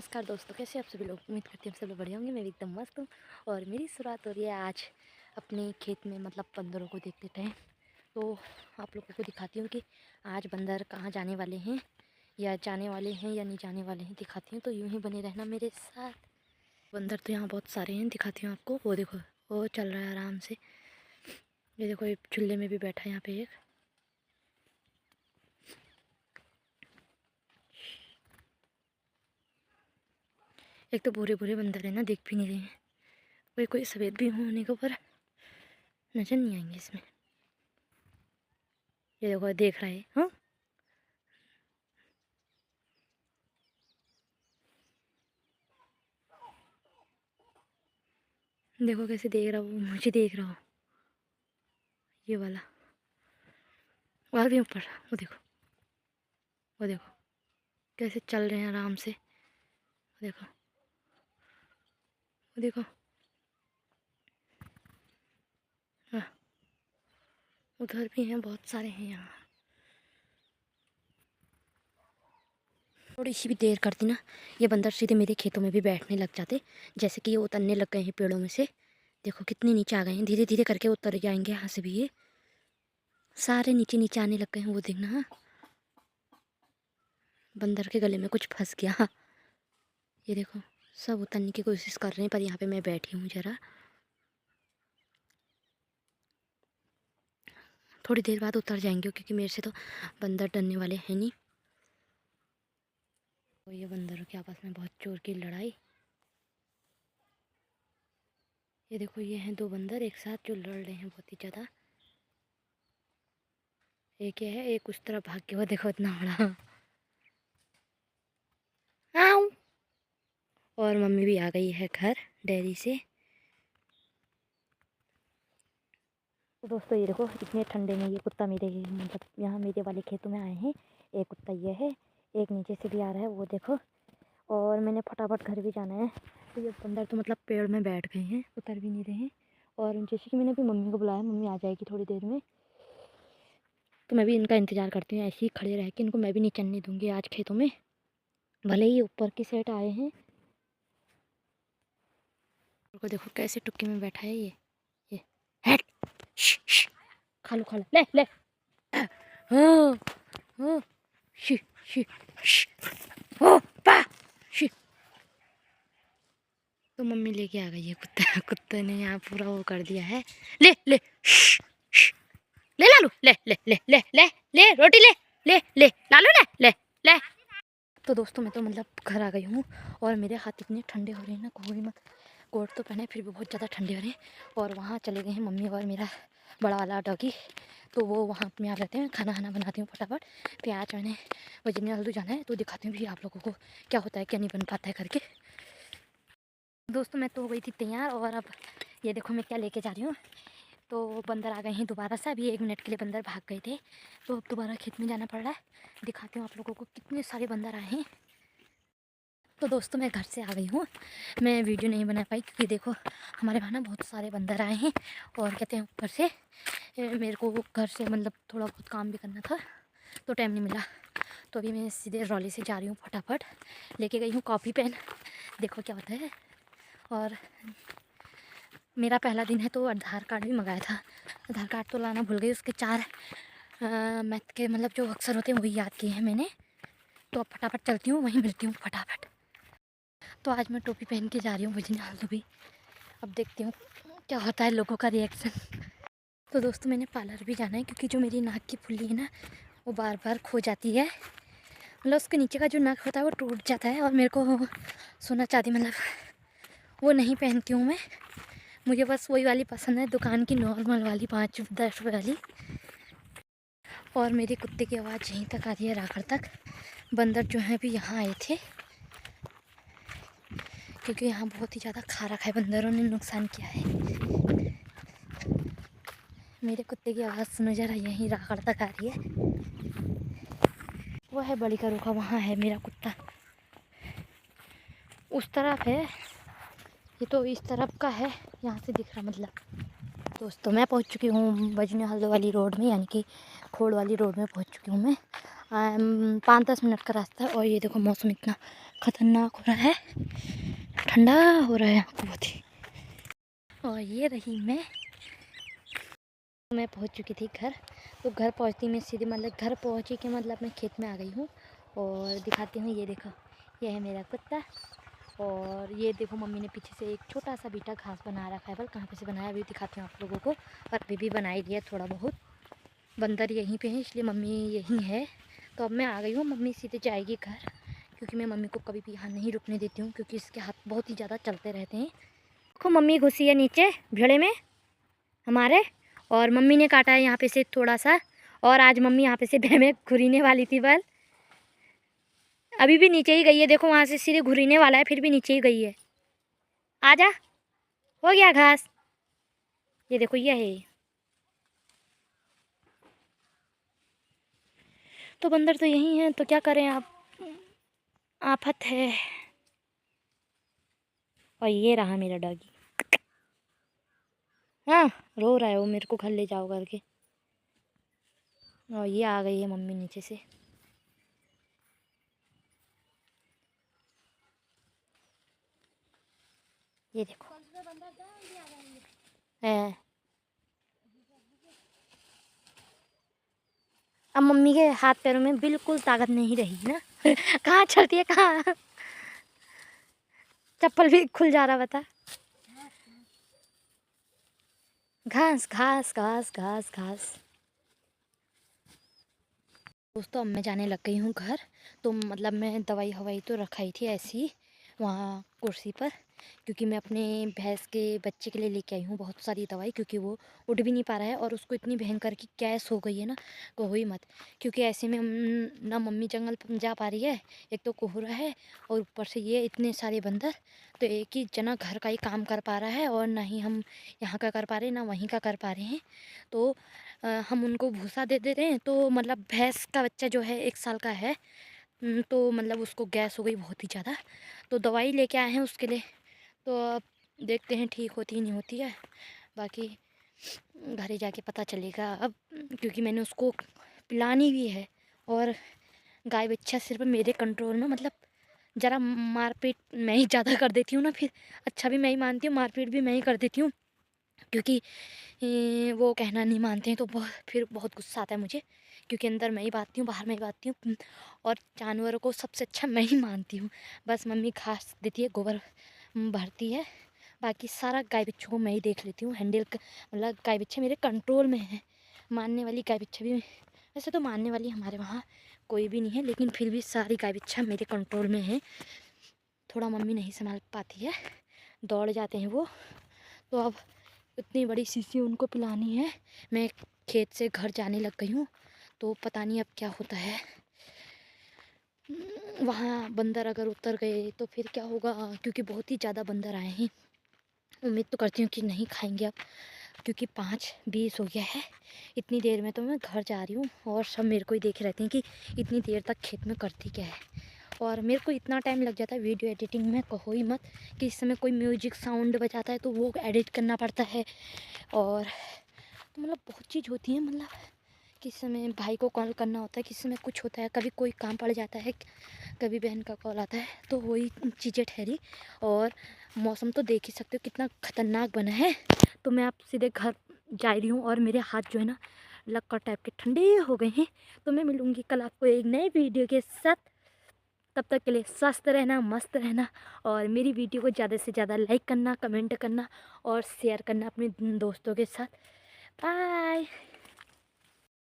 नमस्कार दोस्तों, कैसे आप सभी लोग। उम्मीद करती हूँ सब लोग बढ़िया होंगे। मैं भी एकदम मस्त हूँ और मेरी शुरुआत हो रही है आज अपने खेत में, मतलब बंदरों को देखते टाइम। तो आप लोगों को दिखाती हूँ कि आज बंदर कहाँ जाने वाले हैं, या जाने वाले हैं या नहीं जाने वाले हैं, दिखाती हूँ। तो यूँ ही बने रहना मेरे साथ। बंदर तो यहाँ बहुत सारे हैं, दिखाती हूँ आपको। वो देखो, वो चल रहा है आराम से। ये देखो, एक चूल्हे में भी बैठा है यहाँ पे एक। एक तो बुरे बुरे बंदर है ना, देख भी नहीं रहे हैं। कोई कोई सफ़ेद भी होने के ऊपर नजर नहीं आएंगे इसमें। ये देखो, देख रहा है। हाँ, देखो कैसे देख रहा हो, मुझे देख रहा हो। ये वाला और भी ऊपर, वो देखो, वो देखो कैसे चल रहे हैं आराम से। वो देखो, वो देखो। हाँ, उधर भी हैं, बहुत सारे हैं यहाँ। थोड़ी सी भी देर करती ना, ये बंदर सीधे मेरे खेतों में भी बैठने लग जाते। जैसे कि ये उतरने लग गए हैं पेड़ों में से। देखो कितने नीचे आ गए हैं, धीरे धीरे करके उतर जाएंगे यहाँ से भी। ये सारे नीचे नीचे आने लग गए हैं। वो देखना, हाँ, बंदर के गले में कुछ फंस गया। हाँ, ये देखो, सब उतरने की कोशिश कर रहे हैं, पर यहाँ पे मैं बैठी हूँ जरा। थोड़ी देर बाद उतर जाएंगे, क्योंकि मेरे से तो बंदर डरने वाले हैं नहीं। तो ये बंदरों के आपस में बहुत जोर की लड़ाई। ये देखो, ये हैं दो बंदर एक साथ जो लड़ रहे हैं बहुत ही ज़्यादा। एक ये है, एक उस तरफ भाग के। वो देखो इतना बड़ा। आऊ। और मम्मी भी आ गई है घर डेयरी से। तो दोस्तों ये देखो, इतने ठंडे में ये कुत्ता मेरे, मतलब यहाँ मेरे वाले खेतों में आए हैं। एक कुत्ता ये है, एक नीचे से भी आ रहा है, वो देखो। और मैंने फटाफट घर भी जाना है। तो ये बंदर तो मतलब पेड़ में बैठ गए हैं, उतर भी नहीं रहे हैं। और जैसे कि मैंने भी मम्मी को बुलाया, मम्मी आ जाएगी थोड़ी देर में। तो मैं भी इनका इंतज़ार करती हूँ। ऐसे ही खड़े रह के इनको मैं भी नहीं चलने दूँगी आज खेतों में, भले ही ऊपर की साइड आए हैं। को देखो कैसे टुक्की में बैठा है ये हट। खा लो खा लो, ले ले। हाँ हाँ, शी शी शी, ओ पा शी। तो मम्मी लेके आ गई है कुत्ता। कुत्ते ने यहाँ पूरा वो कर दिया है। ले ले ले लालू, ले ले ले ले ले ले रोटी ले ले ले लालू, ले ले ले। तो दोस्तों मैं तो मतलब घर आ गई हूँ, और मेरे हाथ इतने ठंडे हो रहे हैं ना, कोई मत। कोट तो पहने, फिर भी बहुत ज़्यादा ठंडे हो रहे हैं। और वहाँ चले गए हैं मम्मी और मेरा बड़ा वाला डॉगी। तो वो वहाँ में आ जाते हैं। खाना खाना बनाती हूँ फटाफट। फिर आज मैंने वजनी हल्दू जाना है, तो दिखाती हूँ भी आप लोगों को क्या होता है क्या नहीं बन पाता है करके। दोस्तों मैं तो हो गई थी तैयार, और अब ये देखो मैं क्या लेके जा रही हूँ। तो बंदर आ गए हैं दोबारा से। अभी 1 मिनट के लिए बंदर भाग गए थे, तो अब दोबारा खेत में जाना पड़ रहा है। दिखाती हूँ आप लोगों को कितने सारे बंदर आए हैं। तो दोस्तों मैं घर से आ गई हूँ। मैं वीडियो नहीं बना पाई, क्योंकि देखो हमारे वहाँ ना बहुत सारे बंदर आए हैं। और कहते हैं ऊपर से मेरे को घर से मतलब थोड़ा बहुत काम भी करना था, तो टाइम नहीं मिला। तो अभी मैं सीधे रॉली से जा रही हूँ फटाफट। लेके गई हूँ कॉपी पेन, देखो क्या होता है। और मेरा पहला दिन है, तो आधार कार्ड भी मंगाया था। आधार कार्ड तो लाना भूल गई, उसके 4 मैथ के मतलब जो अक्षर होते हैं वही याद किए हैं मैंने। तो अब फटाफट चलती हूँ, वहीं मिलती हूँ फटाफट। तो आज मैं टोपी पहन के जा रही हूँ भजनी हाल भी। अब देखती हूँ क्या होता है लोगों का रिएक्शन। तो दोस्तों मैंने पार्लर भी जाना है, क्योंकि जो मेरी नाक की फुल्ली है ना, वो बार बार खो जाती है। मतलब उसके नीचे का जो नाक होता है वो टूट जाता है। और मेरे को सोना चांदी मतलब वो नहीं पहनती हूँ मैं। मुझे बस वही वाली पसंद है, दुकान की नॉर्मल वाली 5-10 रुपये वाली। और मेरे कुत्ते की आवाज़ यहीं तक आ रही है, राखड़ तक। बंदर जो हैं भी यहाँ आए थे, क्योंकि यहाँ बहुत ही ज़्यादा खा रखा है, बंदरों ने नुकसान किया है। मेरे कुत्ते की आवाज़ सुनो जरा, यहीं राखड़ तक आ रही है। वो है बड़ी का रुखा, वहाँ है मेरा कुत्ता, उस तरफ है। ये तो इस तरफ का है, यहाँ से दिख रहा मतलब। दोस्तों मैं पहुँच चुकी हूँ बजनी हल्दो वाली रोड में, यानी कि खोड़ वाली रोड में पहुँच चुकी हूँ मैं। 5-10 मिनट का रास्ता है। और ये देखो मौसम इतना ख़तरनाक हो रहा है, ठंडा हो रहा है यहाँ को बहुत ही। और ये रही मैं पहुँच चुकी थी घर। तो घर पहुँचती मैं सीधे मतलब घर पहुँची के मतलब मैं खेत में आ गई हूँ। और दिखाती हूँ, ये देखो ये है मेरा कुत्ता। और ये देखो मम्मी ने पीछे से एक छोटा सा बीटा घास बना रखा है, पर कहाँ पे से बनाया अभी दिखाती हूँ आप लोगों को। और अभी भी बना ही दिया थोड़ा बहुत। बंदर यहीं पे है इसलिए मम्मी यहीं है। तो अब मैं आ गई हूँ, मम्मी सीधे जाएगी घर, क्योंकि मैं मम्मी को कभी भी यहाँ नहीं रुकने देती हूँ, क्योंकि इसके हाथ बहुत ही ज़्यादा चलते रहते हैं। देखो मम्मी घुसी है नीचे भेड़े में हमारे, और मम्मी ने काटा है यहाँ पे से थोड़ा सा। और आज मम्मी यहाँ पे से भैं में घुरीने वाली थी, बल अभी भी नीचे ही गई है। देखो वहाँ से सीधे घुरीने वाला है, फिर भी नीचे ही गई है। आजा, हो गया घास। ये देखो ये है। तो बंदर तो यही है, तो क्या करें आप, आफत है। और ये रहा मेरा डॉगी, हाँ रो रहा है वो, मेरे को घर ले जाओ करके। और ये आ गई है मम्मी नीचे से। ये देखो है। अब मम्मी के हाथ पैरों में बिल्कुल ताकत नहीं रही ना। कहाँ चलती है कहाँ, चप्पल भी खुल जा रहा, बता। घास घास घास घास घास। दोस्तों अब मैं जाने लग गई हूँ घर। तो मतलब मैं दवाई हवाई तो रखाई थी ऐसी वहाँ कुर्सी पर, क्योंकि मैं अपने भैंस के बच्चे के लिए लेके आई हूँ बहुत सारी दवाई, क्योंकि वो उठ भी नहीं पा रहा है और उसको इतनी भयंकर की गैस हो गई है ना, कहो ही मत। क्योंकि ऐसे में ना मम्मी जंगल जा पा रही है, एक तो कोहरा है और ऊपर से ये इतने सारे बंदर। तो एक ही जना घर का ही काम कर पा रहा है, और ना ही हम यहाँ का कर पा रहे हैं ना वहीं का कर पा रहे हैं। तो हम उनको भूसा दे दे रहे हैं। तो मतलब भैंस का बच्चा जो है 1 साल का है, तो मतलब उसको गैस हो गई बहुत ही ज़्यादा। तो दवाई लेके आए हैं उसके लिए। तो अब देखते हैं ठीक होती है नहीं होती है, बाकी घर ही जाके पता चलेगा अब। क्योंकि मैंने उसको पिलानी भी है, और गाय बच्चा सिर्फ मेरे कंट्रोल में, मतलब ज़रा मारपीट मैं ही ज़्यादा कर देती हूँ ना, फिर अच्छा भी मैं ही मानती हूँ, मारपीट भी मैं ही कर देती हूँ। क्योंकि वो कहना नहीं मानते हैं, तो फिर बहुत गुस्सा आता है मुझे। क्योंकि अंदर मैं ही बांधती हूँ, बाहर मैं ही बांधती हूँ, और जानवरों को सबसे अच्छा मैं ही मानती हूँ। बस मम्मी घास देती है, गोबर भरती है, बाकी सारा गाय बच्चों को मैं ही देख लेती हूँ हैंडल। मतलब गाय बच्चे मेरे कंट्रोल में है। मानने वाली गाय बच्चे भी, वैसे तो मानने वाली हमारे वहाँ कोई भी नहीं है, लेकिन फिर भी सारी गाय बच्चा मेरे कंट्रोल में है। थोड़ा मम्मी नहीं संभाल पाती है, दौड़ जाते हैं वो। तो अब इतनी बड़ी शीशी उनको पिलानी है। मैं खेत से घर जाने लग गई हूँ, तो पता नहीं अब क्या होता है। वहाँ बंदर अगर उतर गए तो फिर क्या होगा, क्योंकि बहुत ही ज़्यादा बंदर आए हैं। उम्मीद तो करती हूँ कि नहीं खाएंगे अब, क्योंकि 5:20 हो गया है। इतनी देर में तो मैं घर जा रही हूँ, और सब मेरे को ही देख रहते हैं कि इतनी देर तक खेत में करती क्या है। और मेरे को इतना टाइम लग जाता है वीडियो एडिटिंग में, कहो ही मत। कि इस समय कोई म्यूजिक साउंड बजाता है तो वो एडिट करना पड़ता है। और तो मतलब बहुत चीज़ होती है, मतलब किस समय भाई को कॉल करना होता है, किस समय कुछ होता है, कभी कोई काम पड़ जाता है, कभी बहन का कॉल आता है, तो वही चीज़ें ठहरी। और मौसम तो देख ही सकते हो कितना ख़तरनाक बना है। तो मैं आप सीधे घर जा रही हूँ, और मेरे हाथ जो है ना लक्कर टाइप के ठंडे हो गए हैं। तो मैं मिलूँगी कल आपको एक नए वीडियो के साथ। तब तक के लिए स्वस्थ रहना, मस्त रहना, और मेरी वीडियो को ज़्यादा से ज़्यादा लाइक करना, कमेंट करना और शेयर करना अपने दोस्तों के साथ। बाय।